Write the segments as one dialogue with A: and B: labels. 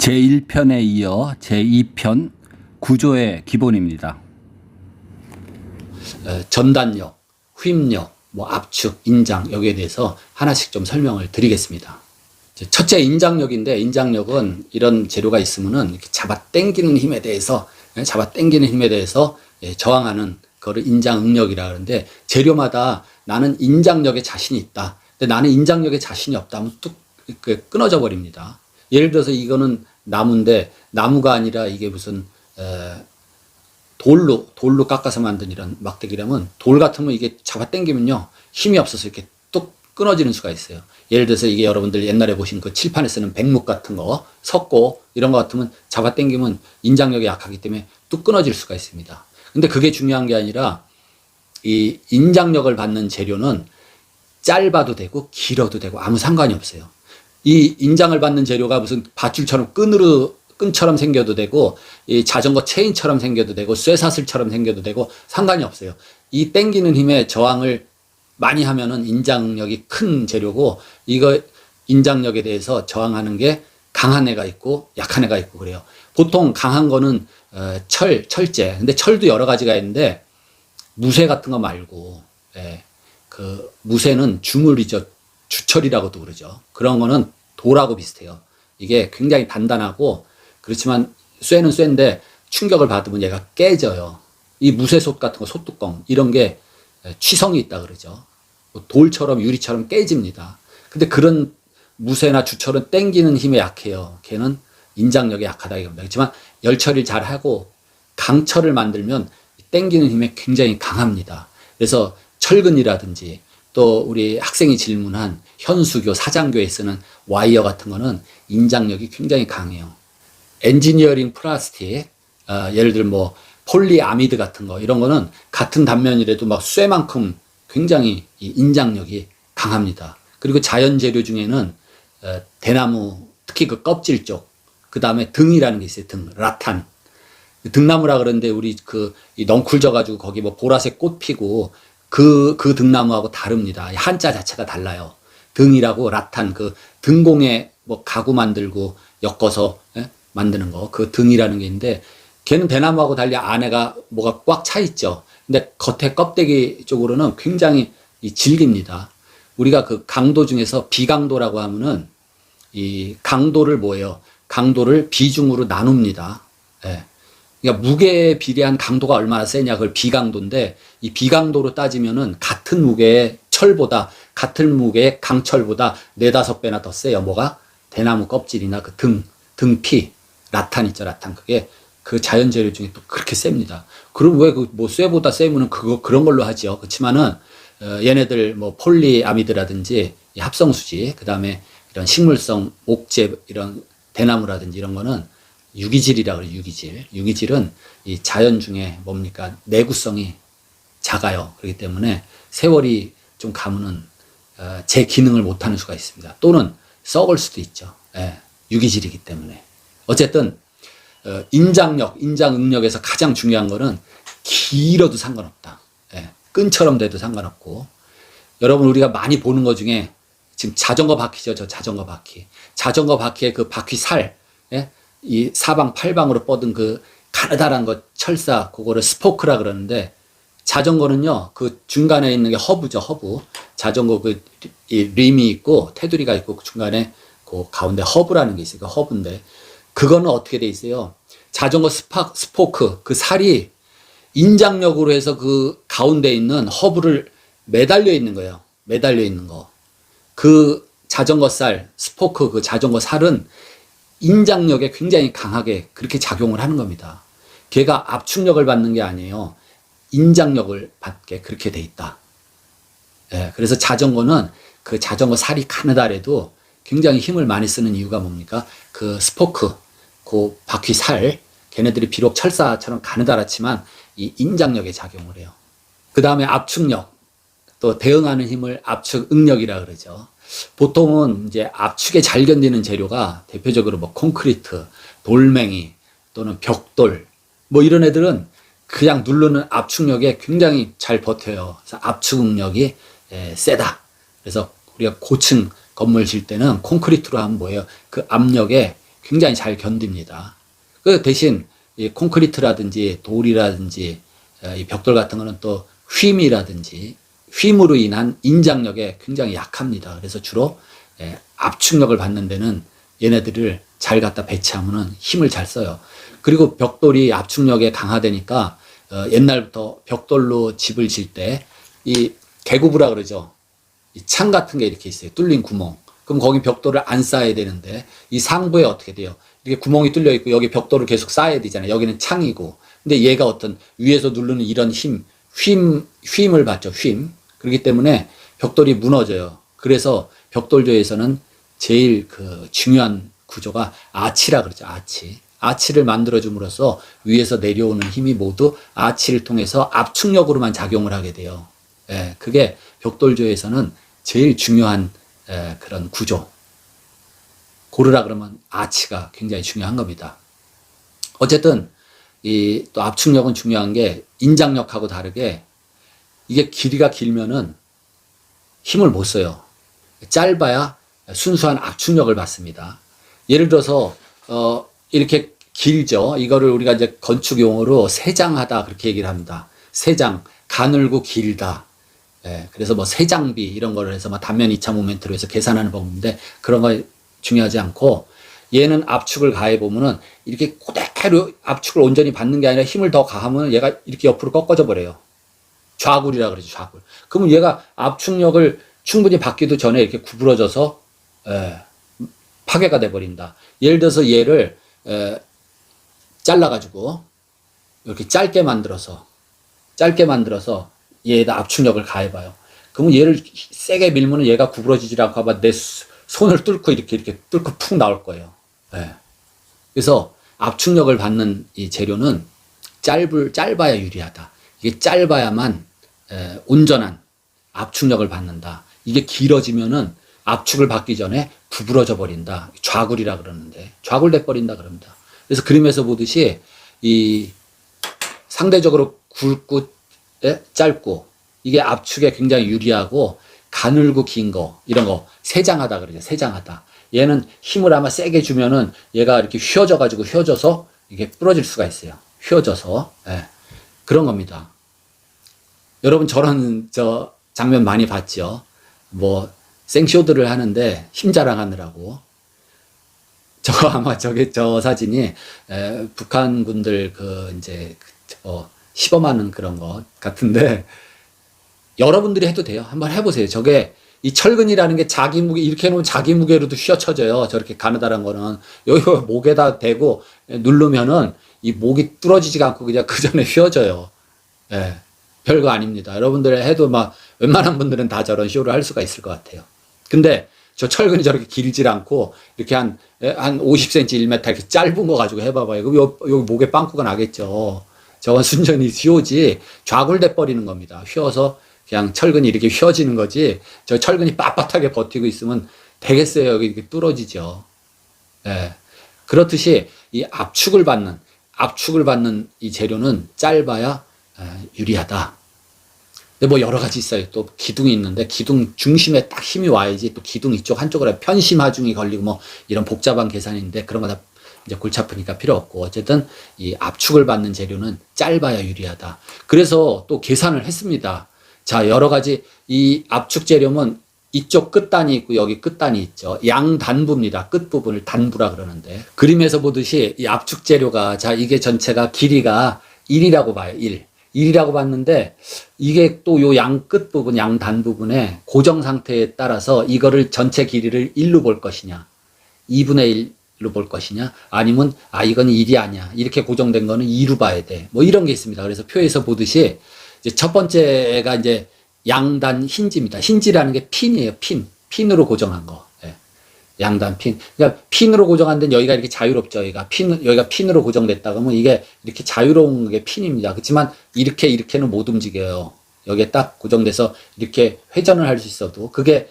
A: 제1편에 이어 제2편 구조의 기본입니다.
B: 전단력, 휘입력, 압축, 인장 여기에 대해서 하나씩 좀 설명을 드리겠습니다. 첫째 인장력인데, 인장력은 이런 재료가 있으면은 이렇게 잡아당기는 힘에 대해서 저항하는 그거를 인장응력이라 그러는데, 재료마다 나는 인장력에 자신이 있다. 근데 나는 인장력에 자신이 없다 하면 뚝 끊어져 버립니다. 예를 들어서 이거는 나무인데, 나무가 아니라 이게 무슨 돌로 깎아서 만든 이런 막대기라면, 돌 같으면 이게 잡아당기면요 힘이 없어서 이렇게 뚝 끊어지는 수가 있어요. 예를 들어서 이게 여러분들 옛날에 보신 그 칠판에 쓰는 백묵 같은 거, 석고 이런 거 같으면 잡아당기면 인장력이 약하기 때문에 뚝 끊어질 수가 있습니다. 근데 그게 중요한 게 아니라, 이 인장력을 받는 재료는 짧아도 되고 길어도 되고 아무 상관이 없어요. 이 인장을 받는 재료가 무슨 밧줄처럼 끈처럼 생겨도 되고, 이 자전거 체인처럼 생겨도 되고, 쇠사슬처럼 생겨도 되고 상관이 없어요. 이 당기는 힘에 저항을 많이 하면은 인장력이 큰 재료고, 이거 인장력에 대해서 저항하는 게 강한 애가 있고 약한 애가 있고 그래요. 보통 강한 거는 철제. 근데 철도 여러 가지가 있는데, 무쇠 같은 거 말고, 그 무쇠는 주물이죠. 주철이라고도 그러죠. 그런 거는 돌하고 비슷해요. 이게 굉장히 단단하고, 그렇지만 쇠는 쇠인데 충격을 받으면 얘가 깨져요. 이 무쇠솥 같은 거, 솥뚜껑 이런 게 취성이 있다 그러죠. 돌처럼 유리처럼 깨집니다. 근데 그런 무쇠나 주철은 당기는 힘에 약해요. 걔는 인장력이 약하다 이겁니다. 그렇지만 열처리를 잘 하고 강철을 만들면 당기는 힘에 굉장히 강합니다. 그래서 철근이라든지, 또 우리 학생이 질문한 현수교, 사장교에 쓰는 와이어 같은 거는 인장력이 굉장히 강해요. 엔지니어링 플라스틱, 예를 들어 폴리아미드 같은 거, 이런 거는 같은 단면이라도 막 쇠만큼 굉장히 이 인장력이 강합니다. 그리고 자연 재료 중에는 대나무, 특히 그 껍질 쪽, 그 다음에 등이라는 게 있어요. 등, 라탄. 등나무라 그러는데, 우리 이 넝쿨 져가지고 거기 보라색 꽃 피고 그 등나무하고 다릅니다. 한자 자체가 달라요. 등이라고, 라탄, 그 등공에 가구 만들고 엮어서 만드는 거, 그 등이라는 게 있는데, 걔는 대나무하고 달리 안에가 뭐가 꽉 차 있죠. 근데 겉에 껍데기 쪽으로는 굉장히 질깁니다. 우리가 그 강도 중에서 비강도라고 하면은, 이 강도를 강도를 비중으로 나눕니다. 그러니까 무게에 비례한 강도가 얼마나 세냐, 그걸 비강도인데, 이 비강도로 따지면은 같은 무게의 철보다, 같은 무게의 강철보다 4-5배나 더 세요. 뭐가? 대나무 껍질이나 그 등피, 라탄 있죠, 라탄. 그게 그 자연 재료 중에 또 그렇게 셉니다. 그럼 왜 쇠보다 세면은 그런 걸로 하죠. 그렇지만은, 얘네들 폴리아미드라든지 합성수지, 그 다음에 이런 식물성 옥제, 이런 대나무라든지 이런 거는 유기질이라고 그래요, 유기질. 유기질은 이 자연 중에 내구성이 작아요. 그렇기 때문에 세월이 좀 가면은, 제 기능을 못하는 수가 있습니다. 또는 썩을 수도 있죠. 유기질이기 때문에. 어쨌든, 인장력, 인장응력에서 가장 중요한 거는 길어도 상관없다. 끈처럼 돼도 상관없고. 여러분, 우리가 많이 보는 것 중에 지금 자전거 바퀴죠. 저 자전거 바퀴. 자전거 바퀴의 그 바퀴 살, 이 사방 팔방으로 뻗은 그 가느다란 거 철사, 그거를 스포크라 그러는데, 자전거는요 그 중간에 있는 게 허브죠. 허브. 자전거 이 림이 있고 테두리가 있고, 그 중간에 그 가운데 허브라는 게 있어요. 그 허브인데, 그거는 어떻게 돼 있어요? 자전거 스포크, 그 살이 인장력으로 해서 그 가운데 있는 허브를 매달려 있는 거예요. 매달려 있는 거. 그 자전거 살, 스포크, 그 자전거 살은 인장력에 굉장히 강하게 그렇게 작용을 하는 겁니다. 걔가 압축력을 받는 게 아니에요. 인장력을 받게 그렇게 돼 있다. 그래서 자전거는 그 자전거 살이 가느다래도 굉장히 힘을 많이 쓰는 이유가 뭡니까? 그 스포크, 그 바퀴 살, 걔네들이 비록 철사처럼 가느다랗지만 이 인장력에 작용을 해요. 그 다음에 압축력, 또 대응하는 힘을 압축응력이라 그러죠. 보통은 이제 압축에 잘 견디는 재료가 대표적으로 콘크리트, 돌멩이, 또는 벽돌, 이런 애들은 그냥 누르는 압축력에 굉장히 잘 버텨요. 그래서 압축응력이 세다. 그래서 우리가 고층 건물 질 때는 콘크리트로 하면 그 압력에 굉장히 잘 견딥니다. 그 대신 이 콘크리트라든지 돌이라든지 이 벽돌 같은 거는 또 휨이라든지 휨으로 인한 인장력에 굉장히 약합니다. 그래서 주로 압축력을 받는 데는 얘네들을 잘 갖다 배치하면은 힘을 잘 써요. 그리고 벽돌이 압축력에 강하다니까 옛날부터 벽돌로 집을 질 때 이 개구부라 그러죠. 이 창 같은 게 이렇게 있어요. 뚫린 구멍. 그럼 거기 벽돌을 안 쌓아야 되는데 이 상부에 어떻게 돼요? 이렇게 구멍이 뚫려 있고 여기 벽돌을 계속 쌓아야 되잖아요. 여기는 창이고. 근데 얘가 어떤 위에서 누르는 이런 휨을 받죠. 휨. 그렇기 때문에 벽돌이 무너져요. 그래서 벽돌조에서는 제일 그 중요한 구조가 아치라 그러죠. 아치. 아치를 만들어줌으로써 위에서 내려오는 힘이 모두 아치를 통해서 압축력으로만 작용을 하게 돼요. 예, 그게 벽돌조에서는 제일 중요한 그런 구조. 고르라 그러면 아치가 굉장히 중요한 겁니다. 어쨌든 이 또 압축력은 중요한 게 인장력하고 다르게 이게 길이가 길면은 힘을 못 써요. 짧아야 순수한 압축력을 받습니다. 예를 들어서 이렇게 길죠. 이거를 우리가 이제 건축 용어로 세장하다 그렇게 얘기를 합니다. 세장, 가늘고 길다. 예, 그래서 뭐 세장비 이런 거를 해서 막 단면 2차 모멘트로 해서 계산하는 방법인데 그런 거 중요하지 않고 얘는 압축을 가해 보면은 이렇게 그대로 압축을 온전히 받는 게 아니라 힘을 더 가하면 얘가 이렇게 옆으로 꺾어져 버려요. 좌굴이라 그러죠. 좌굴. 그러면 얘가 압축력을 충분히 받기도 전에 이렇게 구부러져서 파괴가 돼 버린다. 예를 들어서 얘를 잘라 가지고 이렇게 짧게 만들어서 얘에다 압축력을 가해봐요. 그러면 얘를 세게 밀면 얘가 구부러지지 않고 아마 내 손을 뚫고 이렇게 뚫고 푹 나올 거예요. 예. 그래서 압축력을 받는 이 재료는 짧아야 유리하다. 이게 짧아야만 온전한 압축력을 받는다. 이게 길어지면은 압축을 받기 전에 구부러져 버린다. 좌굴이라 그러는데 좌굴돼 버린다 그럽니다. 그래서 그림에서 보듯이 이 상대적으로 굵고 짧고 이게 압축에 굉장히 유리하고 가늘고 긴 거 이런 거 세장하다 그러죠. 세장하다. 얘는 힘을 아마 세게 주면은 얘가 이렇게 휘어져서 이게 부러질 수가 있어요. 휘어져서 그런 겁니다. 여러분 저런 장면 많이 봤죠. 뭐 생쇼들을 하는데 힘 자랑하느라고 저거 아마 저 사진이 북한 분들 이제 시범하는 그런 것 같은데 여러분들이 해도 돼요. 한번 해보세요. 저게 이 철근이라는 게 자기 무게 이렇게 해놓으면 자기 무게로도 휘어쳐져요. 저렇게 가느다란 거는 여기 목에다 대고 누르면은 이 목이 뚫어지지가 않고 그냥 그 전에 휘어져요. 예, 별거 아닙니다. 여러분들 해도 막 웬만한 분들은 다 저런 쇼를 할 수가 있을 것 같아요. 근데 저 철근이 저렇게 길질 않고 이렇게 한 50cm, 1m 이렇게 짧은 거 가지고 해봐봐요. 그럼 여기 목에 빵꾸가 나겠죠. 저건 순전히 휘오지 좌굴돼 버리는 겁니다. 휘어서 그냥 철근이 이렇게 휘어지는 거지 저 철근이 빳빳하게 버티고 있으면 되겠어요. 여기 이렇게 뚫어지죠. 예. 그렇듯이 이 압축을 받는 이 재료는 짧아야 유리하다. 근데 뭐 여러 가지 있어요. 또 기둥이 있는데 기둥 중심에 딱 힘이 와야지 또 기둥 이쪽 한쪽으로 편심하중이 걸리고 뭐 이런 복잡한 계산인데 그런 거 다 이제 골치 아프니까 필요 없고 어쨌든 이 압축을 받는 재료는 짧아야 유리하다. 그래서 또 계산을 했습니다. 자, 여러 가지 이 압축 재료는 이쪽 끝단이 있고 여기 끝단이 있죠. 양단부입니다. 끝부분을 단부라 그러는데 그림에서 보듯이 이 압축 재료가 자 이게 전체가 길이가 1이라고 봐요. 1이라고 봤는데 이게 또 요 양 끝부분 양단 부분의 고정 상태에 따라서 이거를 전체 길이를 1로 볼 것이냐 2분의 1로 볼 것이냐 아니면 이건 1이 아니야 이렇게 고정된 거는 2로 봐야 돼 뭐 이런 게 있습니다. 그래서 표에서 보듯이 이제 첫 번째가 이제 양단 힌지입니다. 힌지라는 게 핀이에요. 핀으로 고정한 거. 양단 핀. 그러니까 핀으로 고정한 데는 여기가 이렇게 자유롭죠. 여기가 핀으로 고정됐다 그러면 이게 이렇게 자유로운 게 핀입니다. 그렇지만 이렇게는 못 움직여요. 여기에 딱 고정돼서 이렇게 회전을 할 수 있어도 그게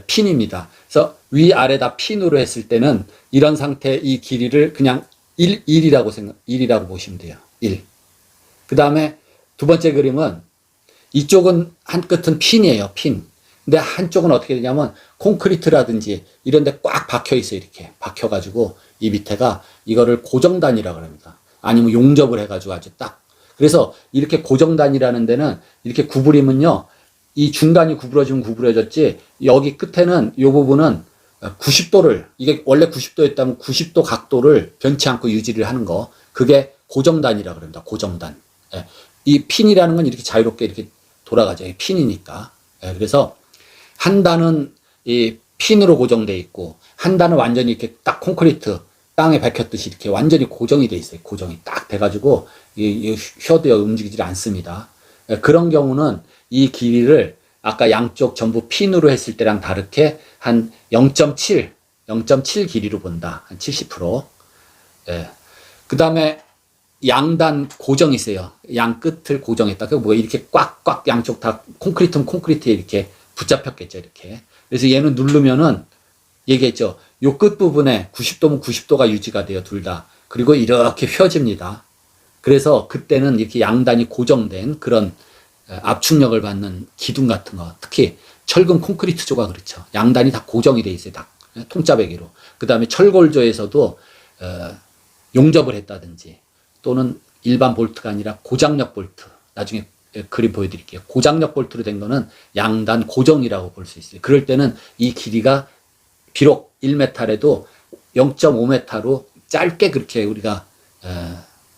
B: 핀입니다. 그래서 위아래 다 핀으로 했을 때는 이런 상태 이 길이를 그냥 1이라고 보시면 돼요. 1. 그 다음에 두 번째 그림은 이쪽은 한 끝은 핀이에요. 핀. 근데 한쪽은 어떻게 되냐면 콘크리트라든지 이런 데 꽉 박혀 있어요. 이렇게 박혀 가지고 이 밑에가 이거를 고정단이라고 합니다. 아니면 용접을 해 가지고 아주 딱. 그래서 이렇게 고정단이라는 데는 이렇게 구부리면요. 이 중간이 구부러지면 구부러졌지 여기 끝에는 이 부분은 90도를 이게 원래 90도였다면 90도 각도를 변치 않고 유지를 하는 거. 그게 고정단이라고 합니다. 고정단. 예. 이 핀이라는 건 이렇게 자유롭게 이렇게 돌아가죠. 핀이니까. 예. 그래서 한 단은 이 핀으로 고정돼 있고 한 단은 완전히 이렇게 딱 콘크리트 땅에 박혔듯이 이렇게 완전히 고정이 돼 있어요. 고정이 딱 돼가지고 휘어도 움직이질 않습니다. 예. 그런 경우는 이 길이를 아까 양쪽 전부 핀으로 했을 때랑 다르게 한 0.7 길이로 본다. 한 70%. 예. 그 다음에 양단 고정이 있어요. 양 끝을 고정했다. 그 뭐 이렇게 꽉꽉 양쪽 다 콘크리트면 콘크리트에 이렇게 붙잡혔겠죠. 이렇게. 그래서 얘는 누르면은 얘기했죠. 요 끝부분에 90도면 90도가 유지가 돼요. 둘 다. 그리고 이렇게 휘어집니다. 그래서 그때는 이렇게 양단이 고정된 그런 압축력을 받는 기둥 같은 거, 특히 철근 콘크리트 조가 그렇죠. 양단이 다 고정이 돼 있어요. 다 통짜배기로. 그 다음에 철골조에서도 용접을 했다든지 또는 일반 볼트가 아니라 고장력 볼트. 나중에 그림 보여드릴게요. 고장력 볼트로 된 거는 양단 고정이라고 볼 수 있어요. 그럴 때는 이 길이가 비록 1m라도 0.5m로 짧게 그렇게 우리가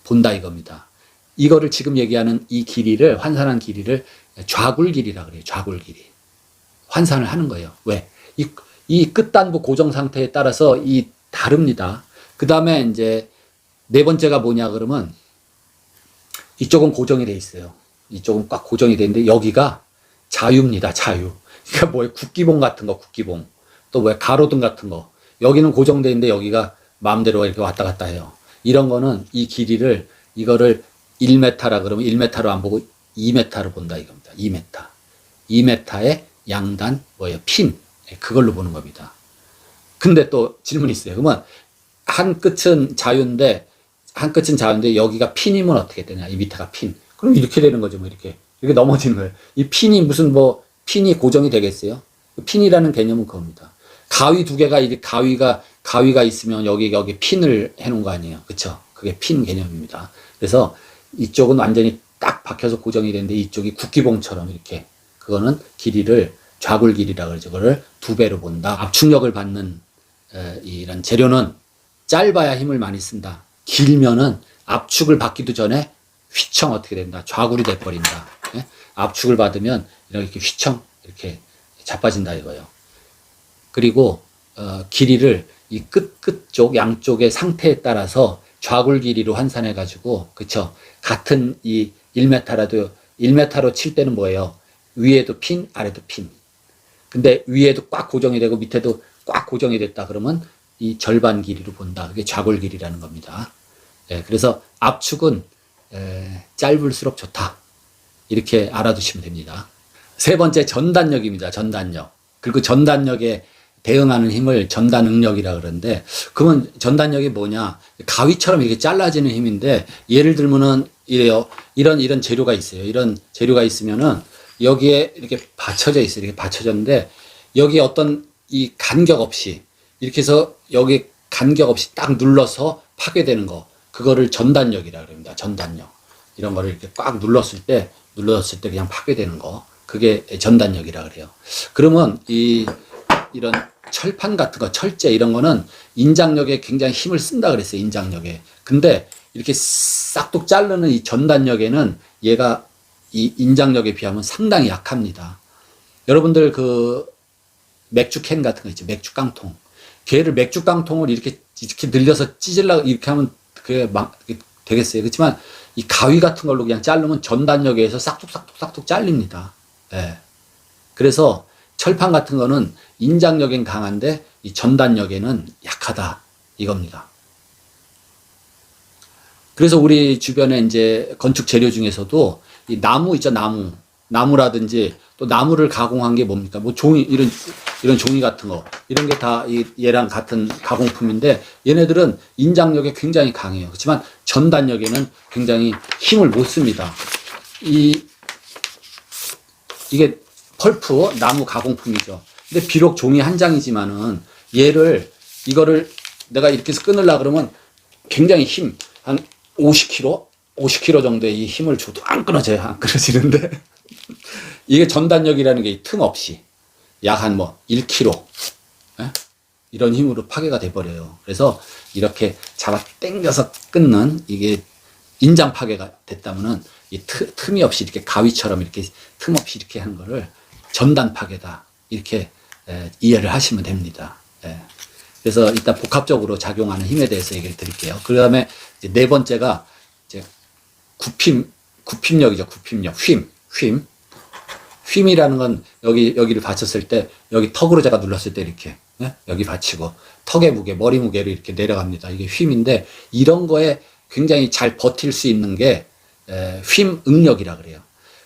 B: 본다 이겁니다. 이거를 지금 얘기하는 이 길이를 환산한 길이를 좌굴 길이라 그래요. 좌굴 길이. 환산을 하는 거예요. 왜? 이 끝단부 고정 상태에 따라서 이 다릅니다. 그 다음에 이제 네 번째가 뭐냐 그러면 이쪽은 고정이 돼 있어요. 이쪽은 꽉 고정이 돼 있는데 여기가 자유입니다. 자유. 그러니까 뭐예요? 국기봉 같은 거, 국기봉. 또 뭐야? 가로등 같은 거. 여기는 고정돼 있는데 여기가 마음대로 이렇게 왔다 갔다 해요. 이런 거는 이 길이를 이거를 1m라 그러면 1m로 안 보고 2m로 본다 이겁니다. 2m. 2m의 양단 뭐예요? 핀. 그걸로 보는 겁니다. 근데 또 질문이 있어요. 그러면 한 끝은 자유인데 여기가 핀이면 어떻게 되냐? 이 밑에가 핀. 그럼 이렇게 되는 거죠. 뭐 이렇게 넘어지는 거예요. 이 핀이 무슨 뭐 핀이 고정이 되겠어요? 핀이라는 개념은 그겁니다. 가위 두 개가 이게 가위가 있으면 여기 핀을 해놓은 거 아니에요? 그렇죠? 그게 핀 개념입니다. 그래서 이쪽은 완전히 딱 박혀서 고정이 되는데 이쪽이 국기봉처럼 이렇게 그거는 길이를 좌굴 길이라고 그러죠. 그걸 두 배로 본다. 압축력을 받는 이런 재료는 짧아야 힘을 많이 쓴다. 길면은 압축을 받기도 전에 휘청 어떻게 된다. 좌굴이 돼버린다. 예? 압축을 받으면 이렇게 휘청 이렇게 자빠진다 이거예요. 그리고 길이를 이 끝쪽 양쪽의 상태에 따라서 좌굴 길이로 환산해 가지고 그쵸 같은 이 1m라도 1m로 칠 때는 뭐예요? 위에도 핀 아래도 핀. 근데 위에도 꽉 고정이 되고 밑에도 꽉 고정이 됐다 그러면 이 절반 길이로 본다. 그게 좌골 길이라는 겁니다. 예, 그래서 압축은 짧을수록 좋다. 이렇게 알아두시면 됩니다. 세 번째 전단력입니다. 전단력. 그리고 전단력에 대응하는 힘을 전단응력이라 그러는데 그러면 전단력이 뭐냐? 가위처럼 이렇게 잘라지는 힘인데 예를 들면은 이래요. 이런 재료가 있어요. 이런 재료가 있으면은 여기에 이렇게 받쳐져 있어요. 이렇게 받쳐졌는데 여기 어떤 이 간격 없이 이렇게 해서 여기 간격 없이 딱 눌러서 파괴되는 거. 그거를 전단력이라 그럽니다. 전단력. 이런 거를 이렇게 꽉 눌렀을 때 그냥 파괴되는 거. 그게 전단력이라 그래요. 그러면 이런 철판 같은 거, 철제 이런 거는 인장력에 굉장히 힘을 쓴다 그랬어요. 인장력에. 근데 이렇게 싹둑 자르는 이 전단력에는 얘가 이 인장력에 비하면 상당히 약합니다. 여러분들 그 맥주캔 같은 거 있죠. 맥주 깡통. 걔를 맥주 깡통을 이렇게 늘려서 찢으려고 이렇게 하면 그게 막 되겠어요. 그렇지만 이 가위 같은 걸로 그냥 자르면 전단력에 의해서 싹둑 잘립니다. 예. 그래서 철판 같은 거는 인장력엔 강한데 이 전단력에는 약하다. 이겁니다. 그래서 우리 주변에 이제 건축 재료 중에서도 이 나무 있죠, 나무라든지 또 나무를 가공한 게 뭡니까? 뭐 종이, 이런 종이 같은 거. 이런 게 다 얘랑 같은 가공품인데 얘네들은 인장력에 굉장히 강해요. 그렇지만 전단력에는 굉장히 힘을 못 씁니다. 이게 펄프 나무 가공품이죠. 근데 비록 종이 한 장이지만은 이거를 내가 이렇게 해서 끊으려 그러면 굉장히 한 50kg? 50kg 정도의 이 힘을 줘도 안 끊어져요. 안 끊어지는데. 이게 전단력이라는 게 틈 없이 약 한 1kg. 예? 이런 힘으로 파괴가 돼버려요. 그래서 이렇게 잡아 당겨서 끊는 이게 인장 파괴가 됐다면은 이 틈이 없이 이렇게 가위처럼 이렇게 틈 없이 이렇게 하는 거를 전단 파괴다. 이렇게 이해를 하시면 됩니다. 그래서 일단 복합적으로 작용하는 힘에 대해서 얘기를 드릴게요. 그 다음에 네 번째가 이제 굽힘력이죠. 굽힘력. 휨. 휨이라는 건 여기를 받쳤을 때 여기 턱으로 제가 눌렀을 때 이렇게 여기 받치고 턱의 무게, 머리 무게를 이렇게 내려갑니다. 이게 휨인데 이런 거에 굉장히 잘 버틸 수 있는 게 휨 응력이라 그래요.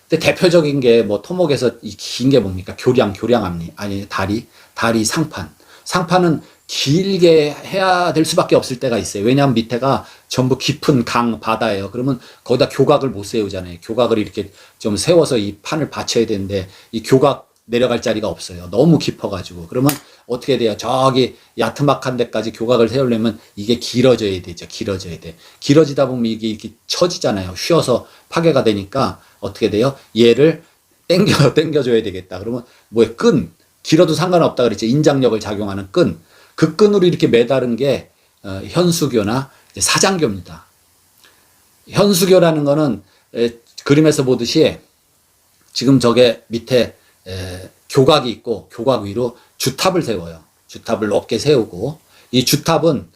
B: 근데 대표적인 게 토목에서 이 긴 게 뭡니까? 교량함리. 아니, 다리 상판. 상판은 길게 해야 될 수밖에 없을 때가 있어요. 왜냐하면 밑에가 전부 깊은 바다예요. 그러면 거기다 교각을 못 세우잖아요. 교각을 이렇게 좀 세워서 이 판을 받쳐야 되는데 이 교각 내려갈 자리가 없어요. 너무 깊어가지고. 그러면 어떻게 돼요? 저기 야트막한 데까지 교각을 세우려면 이게 길어져야 되죠. 길어져야 돼. 길어지다 보면 이게 이렇게 처지잖아요. 휘어서 파괴가 되니까 어떻게 돼요? 얘를 당겨줘야 되겠다. 그러면 끈. 길어도 상관없다 그랬죠. 인장력을 작용하는 끈. 그 끈으로 이렇게 매다른 게 현수교나 사장교입니다. 현수교라는 거는 그림에서 보듯이 지금 저게 밑에 교각이 있고 교각 위로 주탑을 세워요. 주탑을 높게 세우고 이 주탑은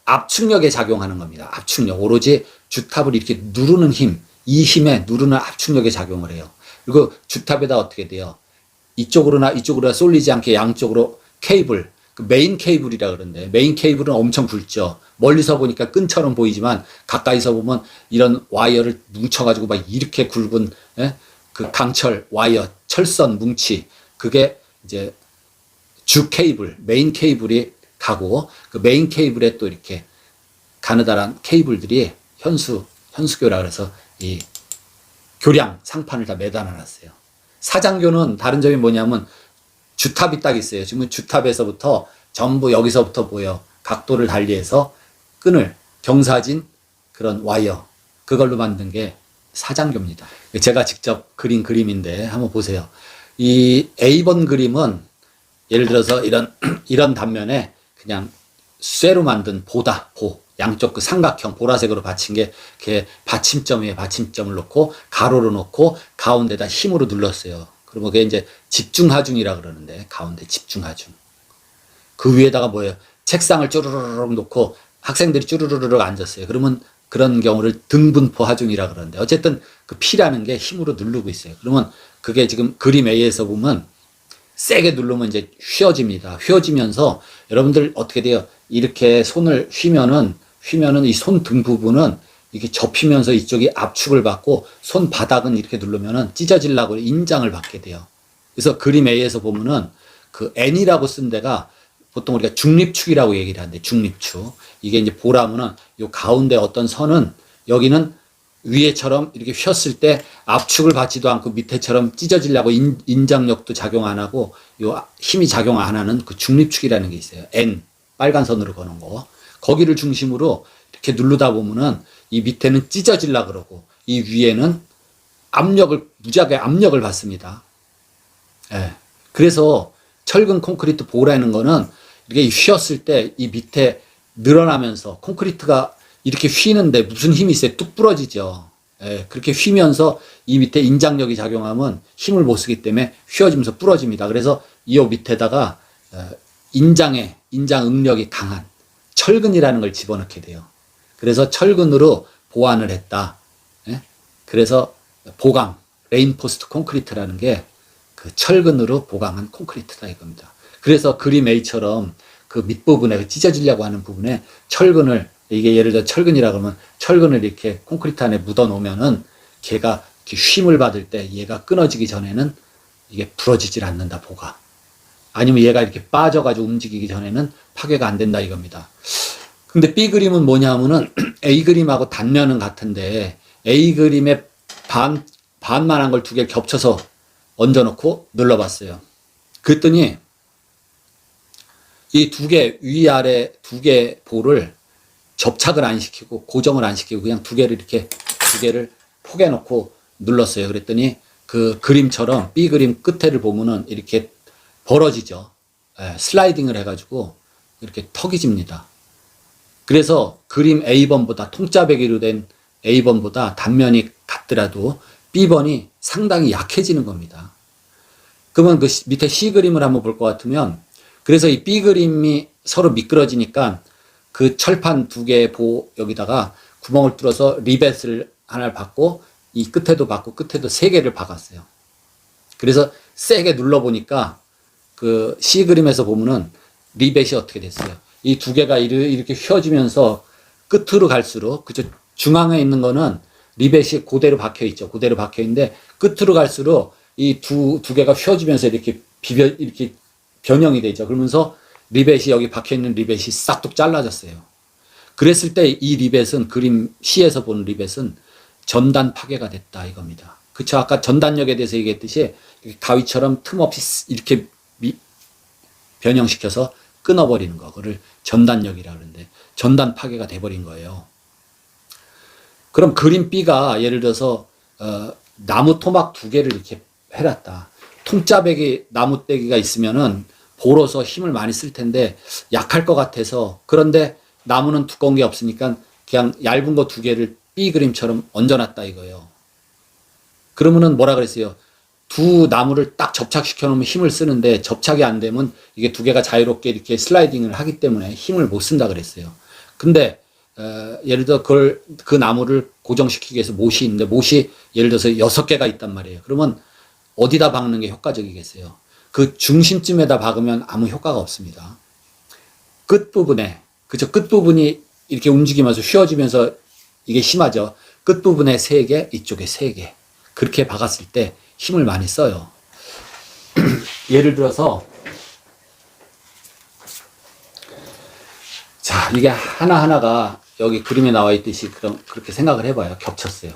B: 압축력에 작용하는 겁니다. 압축력. 오로지 주탑을 이렇게 누르는 힘, 이 힘에 누르는 압축력에 작용을 해요. 그리고 주탑에다 어떻게 돼요? 이쪽으로나 쏠리지 않게 양쪽으로 케이블, 그 메인 케이블이라 그러는데 메인 케이블은 엄청 굵죠. 멀리서 보니까 끈처럼 보이지만 가까이서 보면 이런 와이어를 뭉쳐가지고 막 이렇게 굵은 그 강철, 와이어, 철선, 뭉치 그게 이제 주 케이블, 메인 케이블이 가고 그 메인 케이블에 또 이렇게 가느다란 케이블들이 현수교라 그래서 이 교량 상판을 다 매달아 놨어요. 사장교는 다른 점이 뭐냐면 주탑이 딱 있어요. 지금 주탑에서부터 전부 여기서부터 보여. 각도를 달리해서 끈을 경사진 그런 와이어 그걸로 만든 게 사장교입니다. 제가 직접 그린 그림인데 한번 보세요. 이 A번 그림은 예를 들어서 이런 단면에 그냥 쇠로 만든 보. 양쪽 그 삼각형 보라색으로 받친 게 이렇게 받침점 위에 받침점을 놓고 가로로 놓고 가운데다 힘으로 눌렀어요. 그러면 그게 이제 집중하중이라 그러는데 가운데 집중하중. 그 위에다가 뭐예요? 책상을 쭈르르륵 놓고 학생들이 쭈르르륵 앉았어요. 그러면 그런 경우를 등분포 하중이라 그러는데 어쨌든 그 P라는 게 힘으로 누르고 있어요. 그러면 그게 지금 그림 A에서 보면 세게 누르면 이제 휘어집니다. 휘어지면서 여러분들 어떻게 돼요? 이렇게 손을 휘면은 이 손 등 부분은 이게 접히면서 이쪽이 압축을 받고 손 바닥은 이렇게 누르면은 찢어지려고 인장을 받게 돼요. 그래서 그림 A에서 보면은 그 N이라고 쓴 데가 보통 우리가 중립축이라고 얘기를 하는데 중립축. 이게 이제 보라면은 요 가운데 어떤 선은 여기는 위에처럼 이렇게 휘었을 때 압축을 받지도 않고 밑에처럼 찢어지려고 인장력도 작용 안 하고 요 힘이 작용 안 하는 그 중립축이라는 게 있어요. N. 빨간 선으로 거는 거. 거기를 중심으로 이렇게 누르다 보면은 이 밑에는 찢어질라 그러고 이 위에는 무지하게 압력을 받습니다. 예. 그래서 철근 콘크리트 보라는 거는 이렇게 휘었을 때 이 밑에 늘어나면서 콘크리트가 이렇게 휘는데 무슨 힘이 있어요? 뚝 부러지죠. 예. 그렇게 휘면서 이 밑에 인장력이 작용하면 힘을 못 쓰기 때문에 휘어지면서 부러집니다. 그래서 이 밑에다가 인장 응력이 강한 철근이라는 걸 집어넣게 돼요. 그래서 철근으로 보완을 했다. 예? 그래서 보강, 레인포스트 콘크리트라는 게 그 철근으로 보강한 콘크리트다 이겁니다. 그래서 그림 A처럼 그 밑부분에 찢어지려고 하는 부분에 철근을 이게 예를 들어 철근이라 그러면 철근을 이렇게 콘크리트 안에 묻어 놓으면은 걔가 이렇게 쉼을 받을 때 얘가 끊어지기 전에는 이게 부러지질 않는다 보가. 아니면 얘가 이렇게 빠져가지고 움직이기 전에는 파괴가 안 된다 이겁니다. 근데 B 그림은 뭐냐 하면은 A 그림하고 단면은 같은데 A 그림의 반만한 걸 두 개를 겹쳐서 얹어놓고 눌러봤어요. 그랬더니 이 두 개, 위아래 두 개 볼을 접착을 안 시키고 고정을 안 시키고 그냥 두 개를 포개놓고 눌렀어요. 그랬더니 그 그림처럼 B 그림 끝에를 보면은 이렇게 벌어지죠. 슬라이딩을 해가지고 이렇게 턱이 집니다. 그래서 그림 A번보다 통짜배기로 된 A번보다 단면이 같더라도 B번이 상당히 약해지는 겁니다. 그러면 그 밑에 C 그림을 한번 볼 것 같으면 그래서 이 B 그림이 서로 미끄러지니까 그 철판 두 개의 보 여기다가 구멍을 뚫어서 리벳을 하나를 박고 이 끝에도 박고 끝에도 세 개를 박았어요. 그래서 세게 눌러보니까 그 C 그림에서 보면은 리벳이 어떻게 됐어요. 이 두 개가 이렇게 휘어지면서 끝으로 갈수록 그저 중앙에 있는 거는 리벳이 그대로 박혀 있죠. 그대로 박혀 있는데 끝으로 갈수록 이 두 개가 휘어지면서 이렇게 이렇게 변형이 되죠. 그러면서 리벳이 여기 박혀 있는 리벳이 싹둑 잘라졌어요. 그랬을 때 이 리벳은 그림 C에서 보는 리벳은 전단 파괴가 됐다 이겁니다. 그쵸? 아까 전단력에 대해서 얘기했듯이 가위처럼 틈없이 이렇게 변형시켜서 끊어버리는 거, 그걸 전단력이라 그러는데 전단 파괴가 돼버린 거예요. 그럼 그림 B가 예를 들어서 나무 토막 두 개를 이렇게 해놨다. 통짜배기 나무떼기가 있으면은 보로서 힘을 많이 쓸 텐데 약할 것 같아서, 그런데 나무는 두꺼운 게 없으니까 그냥 얇은 거 두 개를 B 그림처럼 얹어놨다 이거예요. 그러면은 뭐라 그랬어요? 두 나무를 딱 접착시켜 놓으면 힘을 쓰는데 접착이 안 되면 이게 두 개가 자유롭게 이렇게 슬라이딩을 하기 때문에 힘을 못 쓴다 그랬어요. 근데 예를 들어 그 나무를 고정시키기 위해서 못이 있는데 못이 예를 들어서 6개가 있단 말이에요. 그러면 어디다 박는 게 효과적이겠어요? 그 중심쯤에다 박으면 아무 효과가 없습니다. 끝부분에, 그죠? 끝부분이 이렇게 움직이면서 휘어지면서 이게 심하죠. 끝부분에 3개, 이쪽에 3개. 그렇게 박았을 때 힘을 많이 써요. 예를 들어서, 자, 이게 하나하나가 여기 그림에 나와 있듯이 그렇게 생각을 해봐요. 겹쳤어요.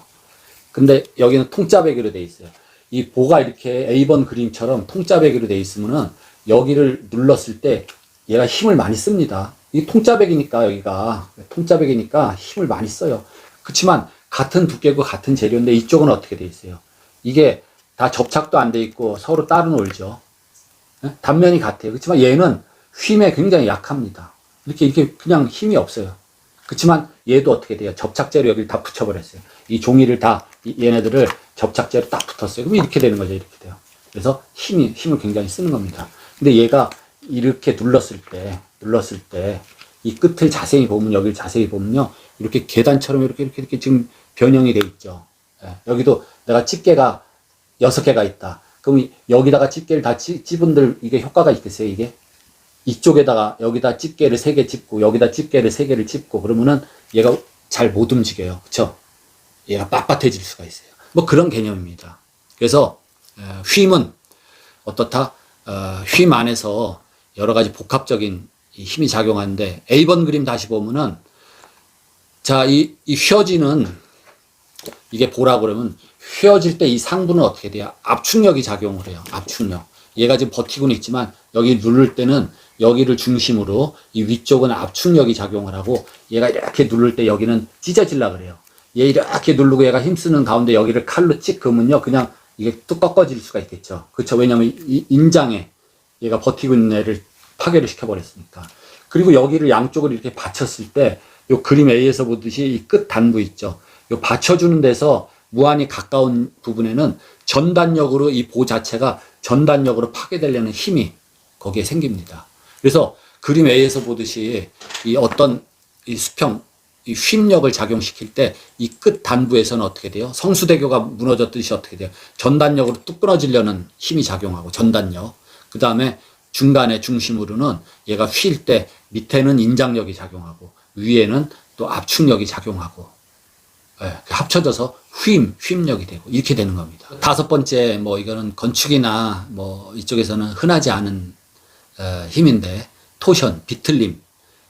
B: 근데 여기는 통짜배기로 돼 있어요. 이 보가 이렇게 A번 그림처럼 통짜배기로 돼 있으면은 여기를 눌렀을 때 얘가 힘을 많이 씁니다. 이 통짜배기니까 여기가 통짜배기니까 힘을 많이 써요. 그렇지만 같은 두께고 같은 재료인데 이쪽은 어떻게 돼 있어요? 이게 다 접착도 안 돼 있고 서로 따로 놀죠. 단면이 같아요. 그렇지만 얘는 힘에 굉장히 약합니다. 이렇게 그냥 힘이 없어요. 그렇지만 얘도 어떻게 돼요? 접착제로 여기를 다 붙여버렸어요. 이 종이를 다 얘네들을 접착제로 딱 붙었어요. 그럼 이렇게 되는 거죠. 이렇게 돼요. 그래서 힘을 굉장히 쓰는 겁니다. 근데 얘가 이렇게 눌렀을 때 이 끝을 자세히 보면, 여기를 자세히 보면요, 이렇게 계단처럼 이렇게 지금 변형이 돼 있죠. 여기도 내가 집게가 6개가 있다. 그럼 여기다가 집게를 다 집은들 이게 효과가 있겠어요? 이게 이쪽에다가 여기다 집게를 3개 집고 여기다 집게를 3개를 집고 그러면은 얘가 잘 못 움직여요. 그쵸? 얘가 빳빳해질 수가 있어요. 뭐 그런 개념입니다. 그래서 휨은 어떻다? 휨 안에서 여러 가지 복합적인 힘이 작용하는데, A번 그림 다시 보면은, 자, 이 휘어지는, 이게 보라고 그러면 휘어질 때 이 상부는 어떻게 돼요? 압축력이 작용을 해요. 압축력. 얘가 지금 버티고는 있지만 여기 누를 때는 여기를 중심으로 이 위쪽은 압축력이 작용을 하고, 얘가 이렇게 누를 때 여기는 찢어지려고 그래요. 얘 이렇게 누르고 얘가 힘쓰는 가운데 여기를 칼로 찍 그으면요, 그냥 이게 뚝 꺾어질 수가 있겠죠. 그렇죠? 왜냐면 이 인장에 얘가 버티고 있는 애를 파괴를 시켜버렸으니까. 그리고 여기를 양쪽을 이렇게 받쳤을 때, 요 그림 A에서 보듯이 이 끝 단부 있죠. 요 받쳐주는 데서 무한히 가까운 부분에는 전단력으로 이 보 자체가 전단력으로 파괴되려는 힘이 거기에 생깁니다. 그래서 그림 A에서 보듯이 이 어떤 이 수평, 이 휨력을 작용시킬 때 이 끝 단부에서는 어떻게 돼요? 성수대교가 무너졌듯이 어떻게 돼요? 전단력으로 뚝 끊어지려는 힘이 작용하고, 전단력. 그 다음에 중간에 중심으로는 얘가 휠 때 밑에는 인장력이 작용하고 위에는 또 압축력이 작용하고, 합쳐져서 휨력이 되고 이렇게 되는 겁니다. 5번째, 뭐 이거는 건축이나 뭐 이쪽에서는 흔하지 않은 힘인데, 토션, 비틀림,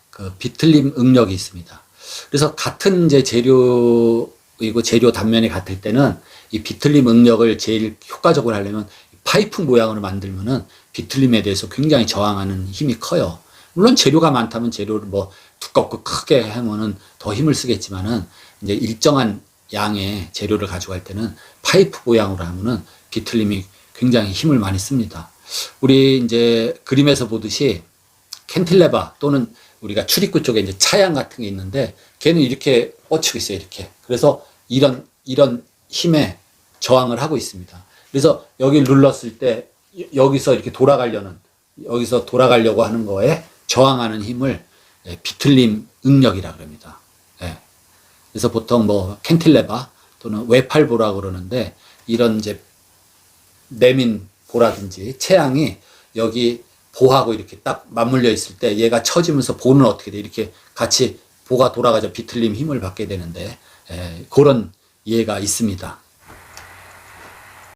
B: 그 비틀림 응력이 있습니다. 그래서 같은 이제 재료이고 재료 단면이 같을 때는 이 비틀림 응력을 제일 효과적으로 하려면 파이프 모양으로 만들면은 비틀림에 대해서 굉장히 저항하는 힘이 커요. 물론 재료가 많다면 재료를 뭐 두껍고 크게 하면은 더 힘을 쓰겠지만은 이제 일정한 양의 재료를 가져갈 때는 파이프 모양으로 하면은 비틀림이 굉장히 힘을 많이 씁니다. 우리 이제 그림에서 보듯이 캔틸레바 또는 우리가 출입구 쪽에 이제 차양 같은 게 있는데 걔는 이렇게 뻗치고 있어요. 이렇게. 그래서 이런 힘에 저항을 하고 있습니다. 그래서 여기 눌렀을 때 여기서 이렇게 여기서 돌아가려고 하는 거에 저항하는 힘을 비틀림 응력이라 그럽니다. 예. 그래서 보통 뭐 캔틸레바 또는 외팔보라고 그러는데 이런 이제 내민 보라든지 체양이 여기 보하고 이렇게 딱 맞물려 있을 때 얘가 처지면서 보는 어떻게 돼? 이렇게 같이 보가 돌아가자 비틀림 힘을 받게 되는데 그런 예가 있습니다.